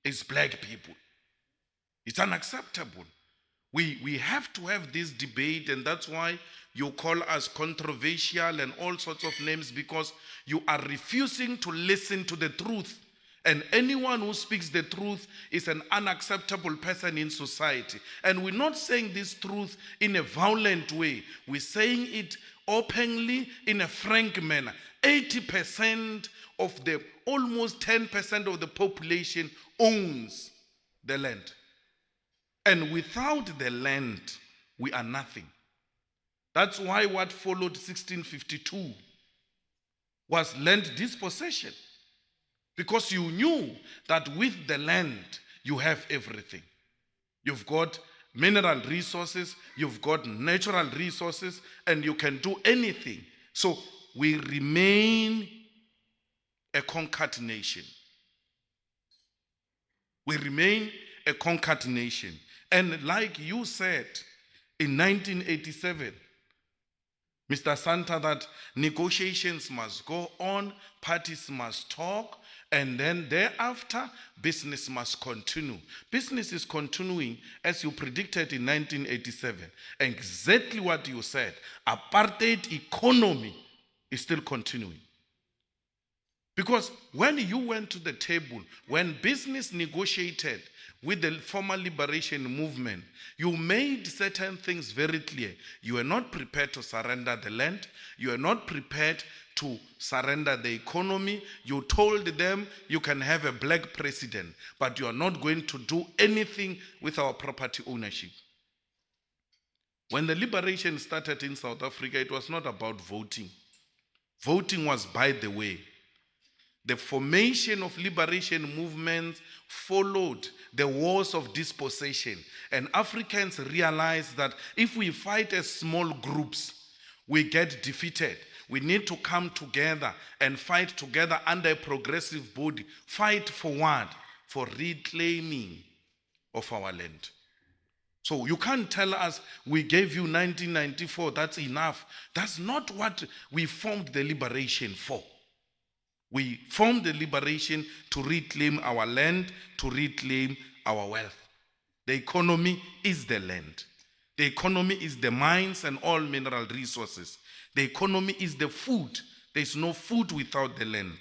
is black people. It's unacceptable. We have to have this debate, and that's why you call us controversial and all sorts of names, because you are refusing to listen to the truth. And anyone who speaks the truth is an unacceptable person in society. And we're not saying this truth in a violent way. We're saying it openly in a frank manner. 80% of the, almost 10% of the population owns the land. And without the land, we are nothing. That's why what followed 1652 was land dispossession. Because you knew that with the land, you have everything. You've got mineral resources, you've got natural resources, and you can do anything. So we remain a conquered nation. We remain a conquered nation. And like you said in 1987, Mr. Santa, that negotiations must go on, parties must talk, and then thereafter, business must continue. Business is continuing as you predicted in 1987. Exactly what you said. Apartheid economy is still continuing. Because when you went to the table, when business negotiated with the former liberation movement, you made certain things very clear. You are not prepared to surrender the land. You are not prepared to surrender the economy. You told them you can have a black president, but you are not going to do anything with our property ownership. When the liberation started in South Africa, it was not about voting. Voting was by the way. The formation of liberation movements followed the wars of dispossession. And Africans realized that if we fight as small groups, we get defeated. We need to come together and fight together under a progressive body. Fight for what? For reclaiming of our land. So you can't tell us we gave you 1994, that's enough. That's not what we formed the liberation for. We formed the liberation to reclaim our land, to reclaim our wealth. The economy is the land. The economy is the mines and all mineral resources. The economy is the food. There is no food without the land.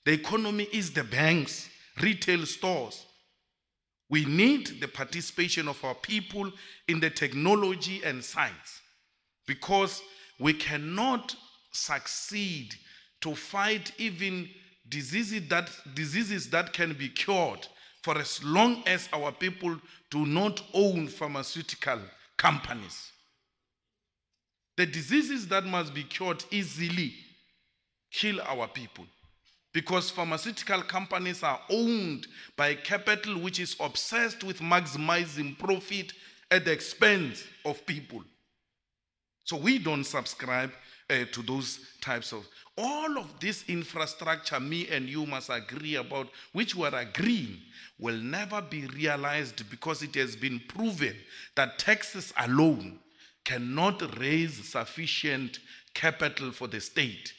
The economy is the banks, retail stores. We need the participation of our people in the technology and science, because we cannot succeed to fight even diseases that can be cured for as long as our people do not own pharmaceutical companies. The diseases that must be cured easily kill our people, because pharmaceutical companies are owned by capital which is obsessed with maximizing profit at the expense of people. So we don't subscribe to those types of, all of this infrastructure me and you must agree about, which we are agreeing, will never be realized, because it has been proven that taxes alone cannot raise sufficient capital for the state.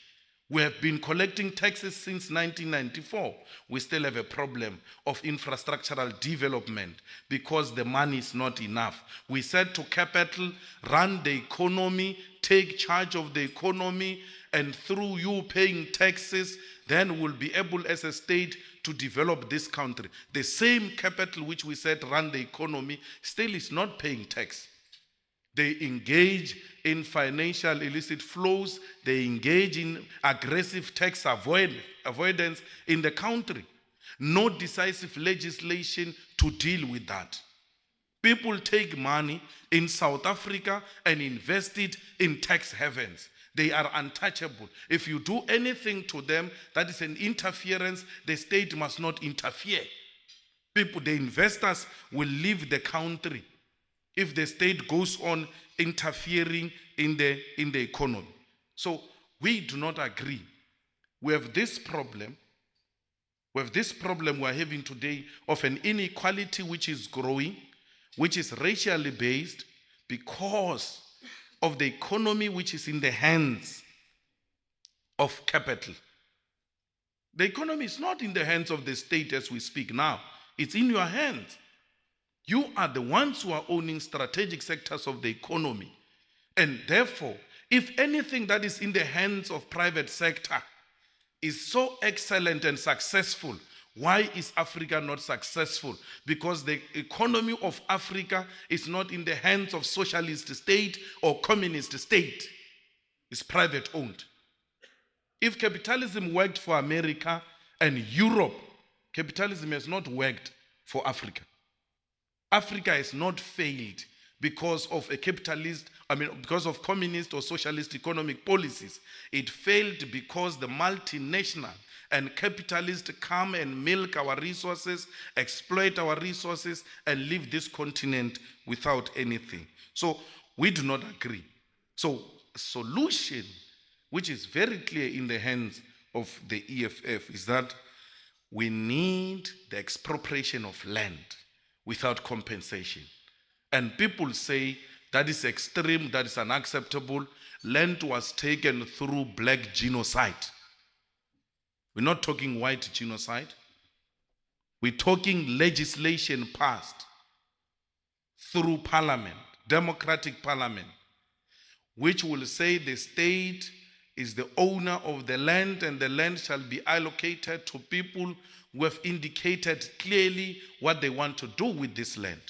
We have been collecting taxes since 1994. We still have a problem of infrastructural development because the money is not enough. We said to capital, run the economy, take charge of the economy, and through you paying taxes, then we'll be able as a state to develop this country. The same capital which we said run the economy still is not paying tax. They engage in financial illicit flows. They engage in aggressive tax avoidance in the country. No decisive legislation to deal with that. People take money in South Africa and invest it in tax havens. They are untouchable. If you do anything to them that is an interference, the state must not interfere. People, the investors will leave the country if the state goes on interfering in the economy. So we do not agree. We have this problem. We have this problem we are having today of an inequality which is growing, which is racially based, because of the economy which is in the hands of capital. The economy is not in the hands of the state as we speak now. It's in your hands. You are the ones who are owning strategic sectors of the economy. And therefore, if anything that is in the hands of private sector is so excellent and successful, why is Africa not successful? Because the economy of Africa is not in the hands of socialist state or communist state. It's private owned. If capitalism worked for America and Europe, capitalism has not worked for Africa. Africa has not failed because of because of communist or socialist economic policies. It failed because the multinational and capitalists come and milk our resources, exploit our resources, and leave this continent without anything. So we do not agree. So solution, which is very clear in the hands of the EFF, is that we need the expropriation of land without compensation. And people say that is extreme, that is unacceptable. Land was taken through black genocide. We're not talking white genocide. We're talking legislation passed through parliament, democratic parliament, which will say the state is the owner of the land and the land shall be allocated to people who have indicated clearly what they want to do with this land.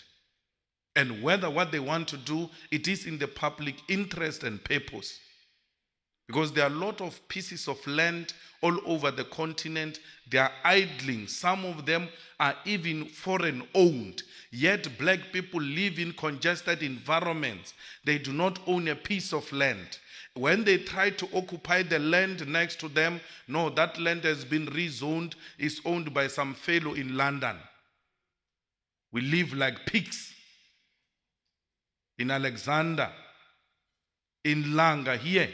And whether what they want to do, it is in the public interest and purpose. Because there are a lot of pieces of land all over the continent. They are idling. Some of them are even foreign owned. Yet black people live in congested environments. They do not own a piece of land. When they try to occupy the land next to them, no, that land has been rezoned, is owned by some fellow in London. We live like pigs. In Alexander, in Langa, here,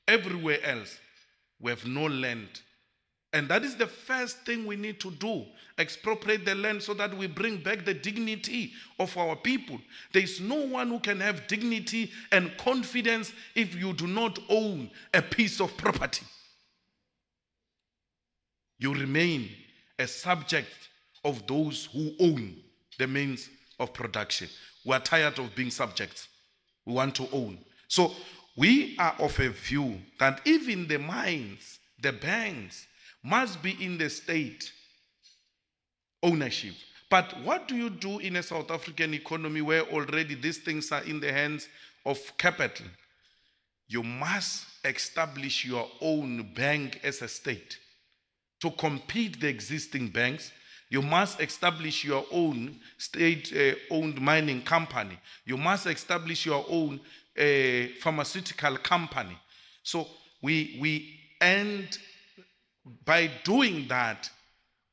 everywhere else, we have no land. And that is the first thing we need to do. Expropriate the land so that we bring back the dignity of our people. There is no one who can have dignity and confidence if you do not own a piece of property. You remain a subject of those who own the means of production. We are tired of being subjects. We want to own. So we are of a view that even the mines, the banks, must be in the state ownership. But what do you do in a South African economy where already these things are in the hands of capital? You must establish your own bank as a state. To compete the existing banks, you must establish your own state-owned mining company. You must establish your own pharmaceutical company. So and by doing that,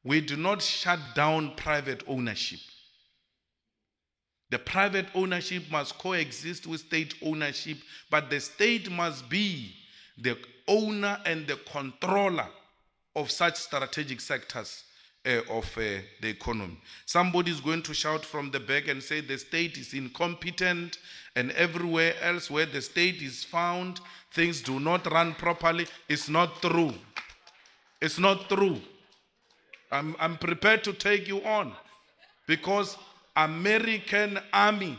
we do not shut down private ownership. The private ownership must coexist with state ownership, but the state must be the owner and the controller of such strategic sectors of the economy. Somebody is going to shout from the back and say the state is incompetent, and everywhere else where the state is found, things do not run properly. It's not true. It's not true. I'm prepared to take you on, because American army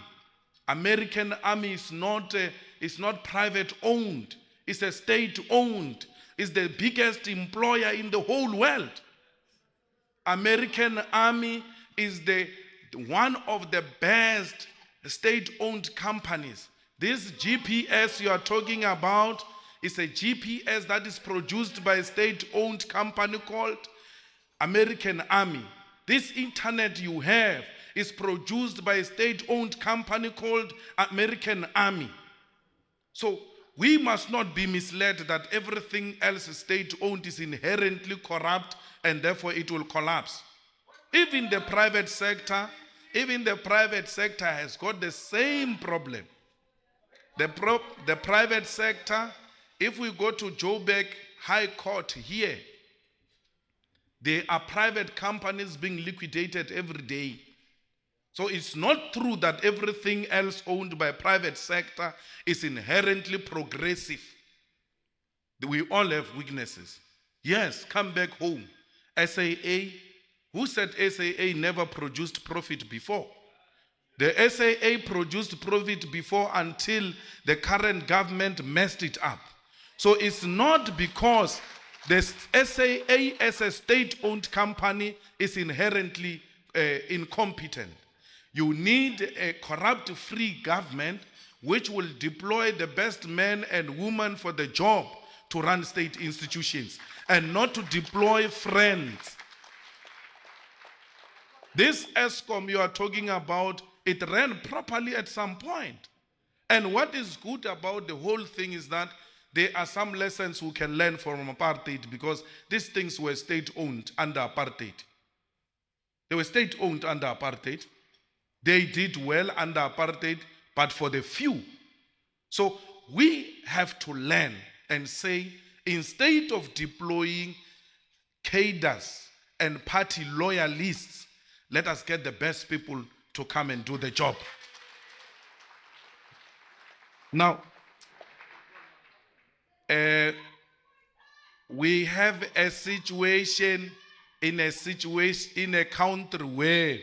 is not private owned. It's a state owned. It's the biggest employer in the whole world. American army is one of the best state-owned companies. This GPS you are talking about is a GPS that is produced by a state-owned company called American Army. This internet you have is produced by a state-owned company called American Army. So we must not be misled that everything else state-owned is inherently corrupt and therefore it will collapse. Even the private sector has got the same problem. The private sector, if we go to Joburg High Court here, there are private companies being liquidated every day. So it's not true that everything else owned by private sector is inherently progressive. We all have weaknesses. Yes, come back home. SAA, Who said SAA never produced profit before? The SAA produced profit before until the current government messed it up. So it's not because the SAA as a state-owned company is inherently incompetent. You need a corrupt-free government which will deploy the best men and women for the job to run state institutions and not to deploy friends. This ESCOM you are talking about, it ran properly at some point. And what is good about the whole thing is that there are some lessons we can learn from apartheid, because these things were state-owned under apartheid. They were state-owned under apartheid. They did well under apartheid, but for the few. So we have to learn and say, instead of deploying cadres and party loyalists, let us get the best people to come and do the job. Now, we have a situation in a country where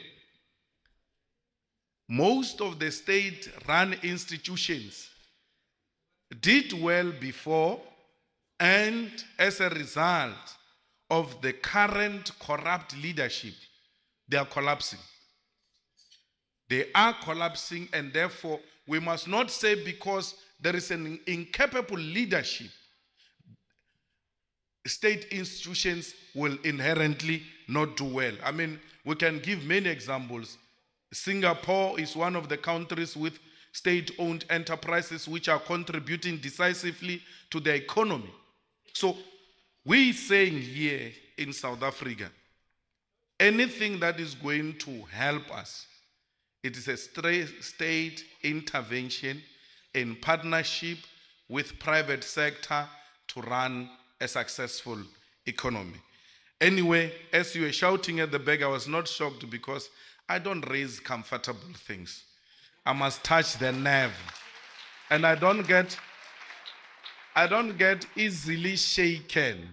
most of the state-run institutions did well before, and as a result of the current corrupt leadership, they are collapsing. They are collapsing, and therefore we must not say because there is an incapable leadership, state institutions will inherently not do well. I mean, we can give many examples. Singapore is one of the countries with state-owned enterprises which are contributing decisively to the economy. So we're saying here in South Africa, anything that is going to help us, it is a state intervention in partnership with private sector to run a successful economy. Anyway, as you were shouting at the back, I was not shocked because I don't raise comfortable things. I must touch the nerve. And I don't get easily shaken,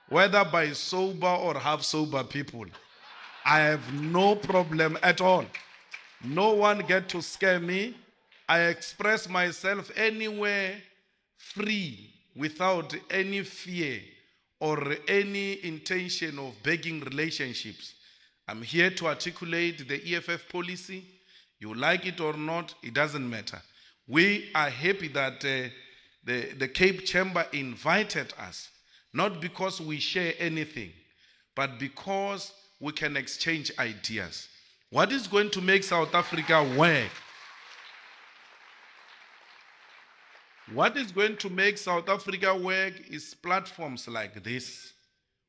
whether by sober or half sober people. I have no problem at all. No one get to scare me. I express myself anywhere free, without any fear or any intention of begging relationships. I'm here to articulate the EFF policy. You like it or not, it doesn't matter. We are happy that the Cape Chamber invited us, not because we share anything, but because we can exchange ideas. What is going to make South Africa work? What is going to make South Africa work is platforms like this,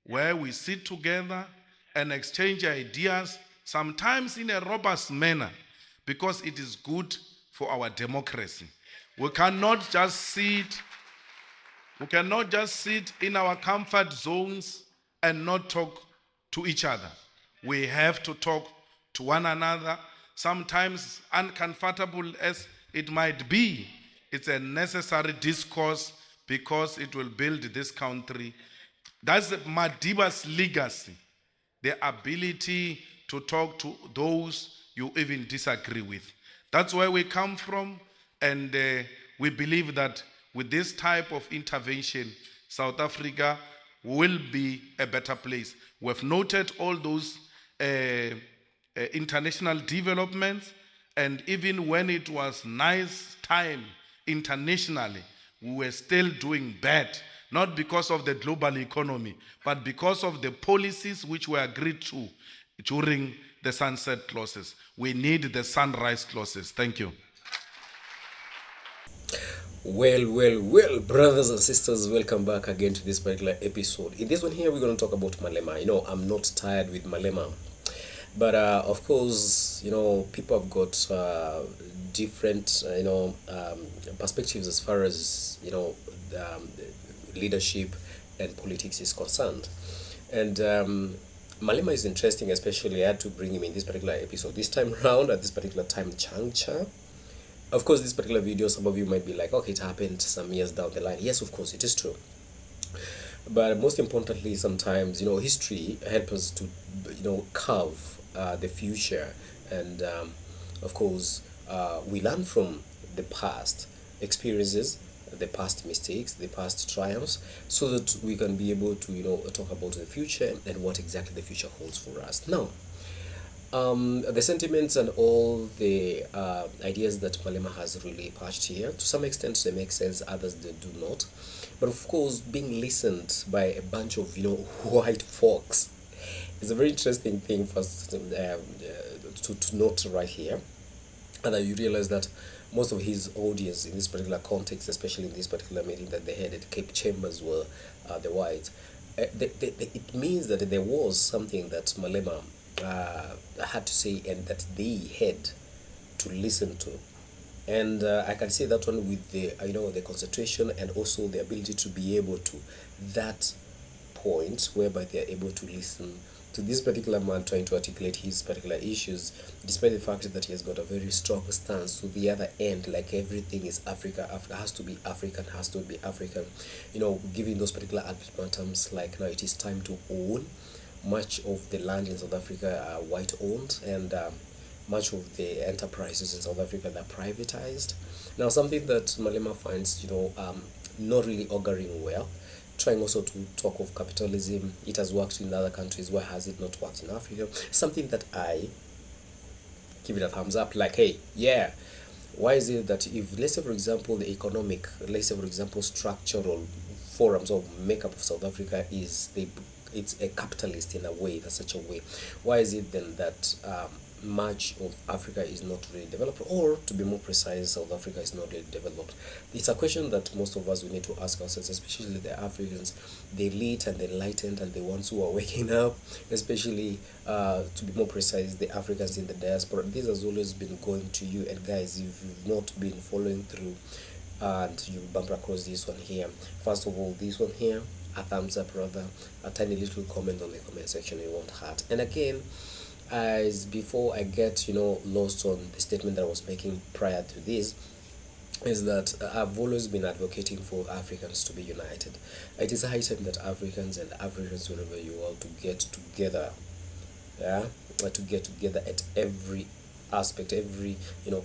where we sit together and exchange ideas, sometimes in a robust manner, because it is good for our democracy. We cannot just sit in our comfort zones and not talk to each other. We have to talk to one another, sometimes uncomfortable as it might be. It's a necessary discourse because it will build this country. That's Madiba's legacy, the ability to talk to those you even disagree with. That's where we come from, and we believe that with this type of intervention, South Africa will be a better place. We've noted all those international developments, and even when it was nice time internationally, we were still doing bad, not because of the global economy, but because of the policies which were agreed to during the sunset clauses. We need the sunrise clauses. Thank you. Well, brothers and sisters, welcome back again to this particular episode. In this one here, we're going to talk about Malema. You know, I'm not tired with Malema. But of course, you know, people have got different, perspectives as far as, leadership and politics is concerned. And Malema is interesting, especially I had to bring him in this particular episode. This time around, at this particular time juncture. Of course, this particular video, some of you might be like, okay, it happened some years down the line. Yes, of course, it is true. But most importantly, sometimes history helps us to carve the future, and of course, we learn from the past experiences, the past mistakes, the past triumphs, so that we can be able to talk about the future and what exactly the future holds for us. Now, the sentiments and all the ideas that Malema has really patched here, to some extent they make sense, others they do not. But of course, being listened by a bunch of white folks is a very interesting thing for us to note right here. And then you realize that most of his audience in this particular context, especially in this particular meeting that they had at Cape Chambers, were the whites. It means that there was something that Malema had to say and that they had to listen to. And I can say that one with the the concentration and also the ability to be able to that point whereby they are able to listen to this particular man trying to articulate his particular issues, despite the fact that he has got a very strong stance to the other end, like everything is Africa, Africa has to be African, has to be African, giving those particular ultimatums like now it is time to own. Much of the land in South Africa are white owned, and much of the enterprises in South Africa are privatized. Now, something that Malema finds, not really auguring well, trying also to talk of capitalism. It has worked in other countries. Why has it not worked in Africa? Something that I give it a thumbs up. Like, hey, yeah. Why is it that if, let's say, for example, the economic, let's say, for example, structural forums or makeup of South Africa is it's a capitalist in a way, in such a way. Why is it then that much of Africa is not really developed, or to be more precise, South Africa is not really developed? It's a question that most of us we need to ask ourselves, especially the Africans, the elite and the enlightened, and the ones who are waking up, especially to be more precise, the Africans in the diaspora. This has always been going to you, and guys, if you've not been following through and you bump across this one here, first of all, this one here, a thumbs up, rather, a tiny little comment on the comment section, it won't hurt. And again, as before I get lost on the statement that I was making prior to this, is that I've always been advocating for Africans to be united. It is high time that Africans and Africans wherever you are to get together, yeah, to get together at every aspect, every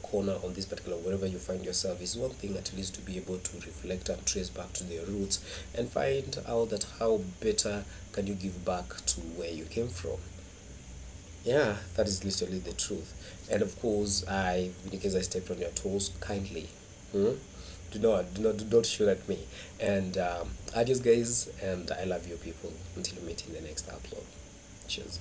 corner on this particular, wherever you find yourself, is one thing at least to be able to reflect and trace back to their roots and find out that how better can you give back to where you came from. Yeah, that is literally the truth. And of course, in case I stepped on your toes, kindly, do not shoot at me. And adios, guys, and I love you people. Until we meet in the next upload. Cheers.